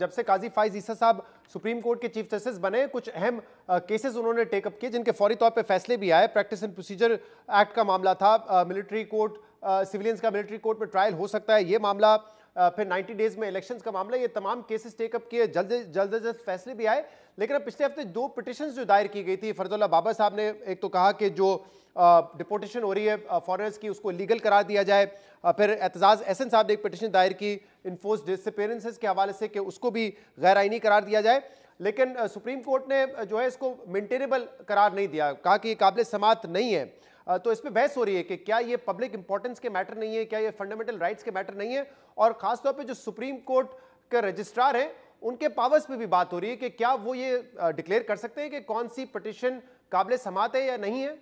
جب سے قاضی فائز عیسیٰ صاحب سپریم کورٹ کے چیف جسٹس بنے، کچھ اہم کیسز انہوں نے ٹیک اپ کیے جن کے فوری طور پہ فیصلے بھی آئے. پریکٹس اینڈ پروسیجر ایکٹ کا معاملہ تھا، ملٹری کورٹ، سویلینز کا ملٹری کورٹ میں ٹرائل ہو سکتا ہے، یہ معاملہ، پھر 90 ڈیز میں الیکشنز کا معاملہ، یہ تمام کیسز ٹیک اپ کیے، جلد فیصلے بھی آئے. لیکن اب پچھلے ہفتے 2 پٹیشنز جو دائر کی گئی تھی، فرد اللہ بابا صاحب نے ایک تو کہا کہ جو ڈپورٹیشن ہو رہی ہے فارنرز کی اس کو لیگل قرار دیا جائے، پھر اعتزاز احسن صاحب نے ایک پٹیشن دائر کی انفورس ڈسپیرنسز کے حوالے سے کہ اس کو بھی غیر آئینی قرار دیا جائے. لیکن سپریم کورٹ نے جو ہے اس کو مینٹینیبل قرار نہیں دیا، کہا کہ یہ قابل سماعت نہیں ہے. تو اس پہ بحث ہو رہی ہے کہ کیا یہ پبلک امپورٹنس کے میٹر نہیں ہے، کیا یہ فنڈامنٹل رائٹس کے میٹر نہیں ہے، اور خاص طور پہ جو سپریم کورٹ کے رجسٹرار ہیں ان کے پاورز پہ بھی بات ہو رہی ہے کہ کیا وہ یہ ڈکلیئر کر سکتے ہیں کہ کون سی پٹیشن قابل سماعت ہے یا نہیں ہے.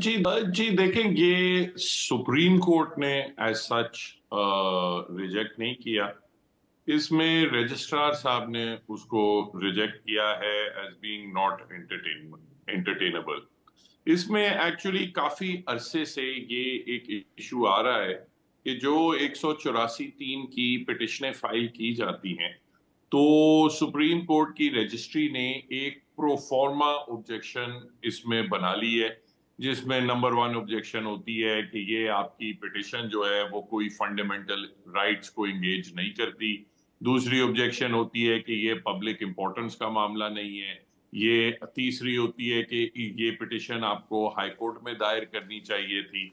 جی دیکھیں، یہ سپریم کورٹ نے ایز سچ ریجیکٹ نہیں کیا. اس میں رجسٹرار صاحب نے اس کو ریجیکٹ کیا ہے ایز بینگ ناٹ انٹرٹینیبل. اس میں ایکچولی کافی عرصے سے یہ ایک ایشو آ رہا ہے کہ جو 184(3) کی پٹیشنیں فائل کی جاتی ہیں تو سپریم کورٹ کی رجسٹری نے ایک پرو فارما آبجیکشن اس میں بنا لی ہے، جس میں نمبر 1 آبجیکشن ہوتی ہے کہ یہ آپ کی پٹیشن جو ہے وہ کوئی فنڈامنٹل رائٹس کو انگیج نہیں کرتی. دوسری آبجیکشن ہوتی ہے کہ یہ پبلک امپورٹنس کا معاملہ نہیں ہے. یہ تیسری ہوتی ہے کہ یہ پٹیشن آپ کو ہائی کورٹ میں دائر کرنی چاہیے تھی.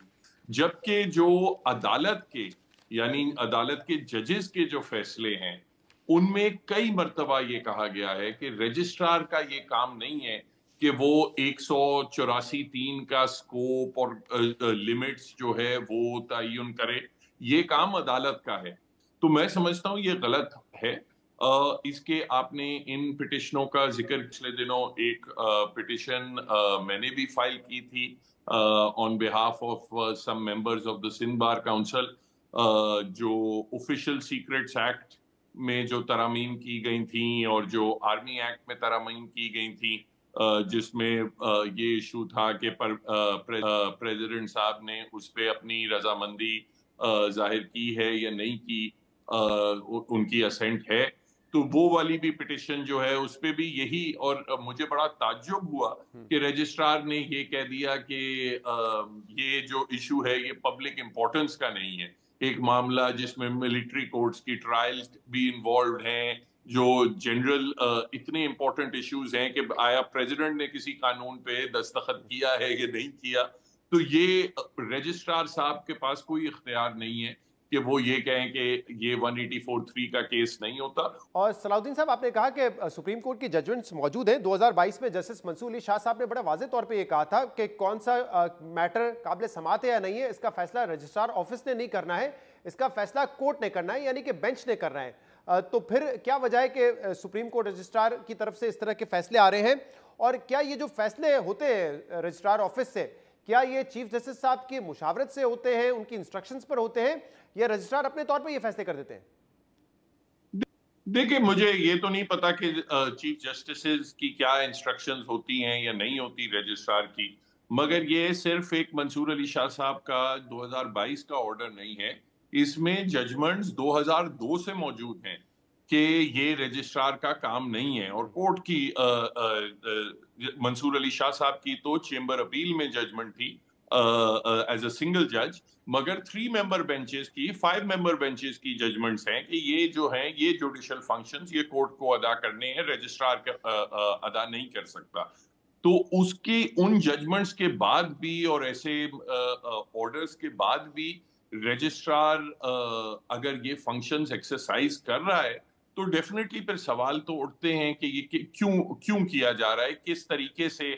جبکہ جو عدالت کے یعنی عدالت کے ججز کے جو فیصلے ہیں ان میں کئی مرتبہ یہ کہا گیا ہے کہ رجسٹرار کا یہ کام نہیں ہے کہ وہ 184(3) کا سکوپ اور لیمٹس جو ہے وہ تعین کرے. یہ کام عدالت کا ہے. تو میں سمجھتا ہوں یہ غلط ہے. اس کے آپ نے ان پٹیشنوں کا ذکر پچھلے دنوں ایک پٹیشن میں نے بھی فائل کی تھی on behalf of some members of the Sindh bar council, جو آفیشل سیکرٹس ایکٹ میں جو ترامیم کی گئی تھیں اور جو آرمی ایکٹ میں ترامیم کی گئی تھیں، جس میں یہ ایشو تھا کہ پریزیڈنٹ صاحب نے اس پہ اپنی رضامندی ظاہر کی ہے یا نہیں کی، ان کی اسینٹ ہے. تو وہ والی بھی پٹیشن جو ہے اس پہ بھی یہی، اور مجھے بڑا تعجب ہوا کہ رجسٹرار نے یہ کہہ دیا کہ یہ جو ایشو ہے یہ پبلک امپورٹنس کا نہیں ہے. ایک معاملہ جس میں ملٹری کورٹس کی ٹرائلز بھی انوالوڈ ہیں، جو جنرل اتنے امپورٹنٹ ایشوز ہیں کہ آیا پریزیڈنٹ نے کسی قانون پہ دستخط کیا ہے یا نہیں کیا. تو یہ رجسٹرار صاحب کے پاس کوئی اختیار نہیں ہے کہ وہ یہ کہیں کہ یہ 184(3) کا کیس نہیں ہوتا. اور صلاح الدین صاحب، آپ نے کہا کہ سپریم کورٹ کی ججمنٹس موجود ہیں. 2022 میں جسٹس منصور علی شاہ صاحب نے بڑا واضح طور پہ یہ کہا تھا کہ کون سا میٹر قابل سماعت ہے یا نہیں ہے، اس کا فیصلہ رجسٹرار آفس نے نہیں کرنا ہے، اس کا فیصلہ کورٹ نے کرنا ہے، یعنی کہ بینچ نے کرنا ہے. تو پھر کیا وجہ ہے کہ سپریم کورٹ رجسٹرار کی طرف سے اس طرح کے فیصلے آ رہے ہیں؟ اور کیا یہ جو فیصلے ہوتے ہیں رجسٹرار آفس سے، کیا یہ چیف جسٹس صاحب کی مشاورت سے ہوتے ہیں، ان کی انسٹرکشنز پر ہوتے ہیں، یا رجسٹرار اپنے طور پہ یہ فیصلے کر دیتے ہیں؟ دیکھیں، مجھے یہ تو نہیں پتا کہ چیف جسٹسز کی کیا انسٹرکشنز ہوتی ہیں یا نہیں ہوتی رجسٹرار کی، مگر یہ صرف ایک منصور علی شاہ صاحب کا 2022 کا آرڈر نہیں ہے. اس میں ججمنٹس 2002 سے موجود ہیں کہ یہ رجسٹرار کا کام نہیں ہے. اور کورٹ کی منصور علی شاہ صاحب کی تو چیمبر اپیل میں ججمنٹ تھی ایز اے سنگل جج، مگر 3 ممبر بینچز کی 5 ممبر بینچز کی ججمنٹس ہیں کہ یہ جو ہیں یہ جوڈیشل فنکشنز یہ کورٹ کو ادا کرنے ہیں، رجسٹرار ادا نہیں کر سکتا. تو اس کی ان ججمنٹس کے بعد بھی اور ایسے آرڈرز کے بعد بھی رجسٹرار اگر یہ فنکشنز ایکسرسائز کر رہا ہے تو ڈیفینیٹلی پھر سوال تو اٹھتے ہیں کہ یہ کیوں کیا جا رہا ہے، کس طریقے سے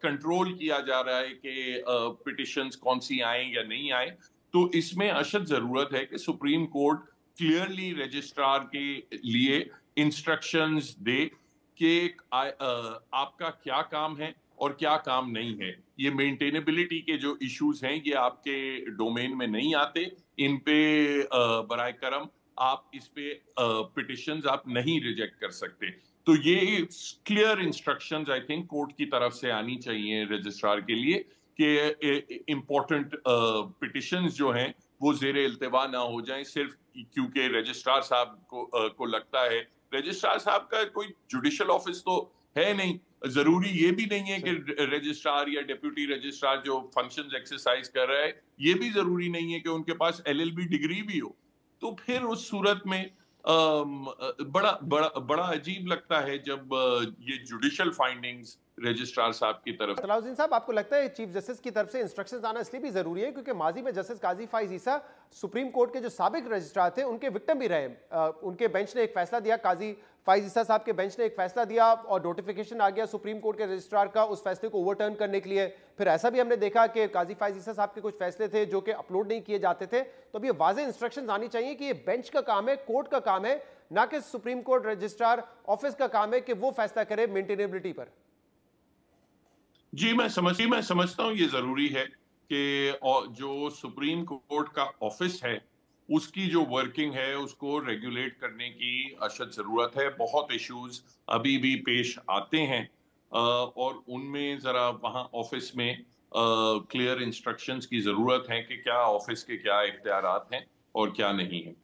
کنٹرول کیا جا رہا ہے کہ پٹیشنز کون سی آئیں یا نہیں آئیں. تو اس میں اشد ضرورت ہے کہ سپریم کورٹ کلیئرلی رجسٹرار کے لیے انسٹرکشنز دے کہ آپ کا کیا کام ہے اور کیا کام نہیں ہے. یہ مینٹینیبلٹی کے جو ایشوز ہیں یہ آپ کے ڈومین میں نہیں آتے، ان پہ برائے کرم آپ اس پہ پٹیشنز آپ نہیں ریجیکٹ کر سکتے. تو یہ clear instructions I think court کی طرف سے آنی چاہیے رجسٹرار کے لیے کہ امپورٹنٹ پٹیشنز جو ہیں وہ زیر التوا نہ ہو جائیں صرف کیونکہ رجسٹرار صاحب کو لگتا ہے. رجسٹرار صاحب کا کوئی جوڈیشل آفس تو ہے نہیں. ضروری یہ بھی نہیں ہے کہ رجسٹرار یا ڈیپیوٹی رجسٹرار جو فنکشنز ایکسرسائز کر رہا ہے یہ بھی ضروری نہیں ہے کہ ان کے پاس LLB ڈگری بھی ہو. تو پھر اس صورت میں بڑا عجیب لگتا ہے جب یہ جوڈیشل فائنڈنگز رجسٹرار صاحب کی طرف. طلال الدین صاحب، آپ کو لگتا ہے چیف جسٹس کی طرف سے انسٹرکشنز آنا اس لیے بھی ضروری ہے کیونکہ ماضی میں جسٹس قاضی فائز عیسیٰ سپریم کورٹ کے جو سابق رجسٹرار تھے ان کے وکٹم بھی رہے. ان کے بینچ نے ایک فیصلہ دیا، قاضی فائز عیسیٰ صاحب کے بینچ نے ایک فیصلہ دیا اور نوٹیفیکیشن آ گیا سپریم کورٹ کے رجسٹرار کا اس فیصلے کو اوور ٹرن کرنے کے لیے. پھر ایسا بھی ہم نے دیکھا کہ قاضی فائز عیسیٰ صاحب کے کچھ فیصلے تھے جو کہ اپلوڈ نہیں کیے جاتے تھے. تو اب یہ واضح انسٹرکشنز آنی چاہیے کہ یہ بینچ کا کام ہے، کورٹ کا کام ہے، نہ کہ سپریم کورٹ رجسٹرار آفس کا کام ہے کہ وہ فیصلہ کرے مینٹینیبلٹی پر. جی میں سمجھتا ہوں یہ ضروری ہے کہ جو سپریم کورٹ کا آفس ہے اس کی جو ورکنگ ہے اس کو ریگولیٹ کرنے کی اشد ضرورت ہے. بہت ایشوز ابھی بھی پیش آتے ہیں اور ان میں ذرا وہاں آفس میں کلیئر انسٹرکشنز کی ضرورت ہے کہ کیا آفس کے کیا اختیارات ہیں اور کیا نہیں ہیں.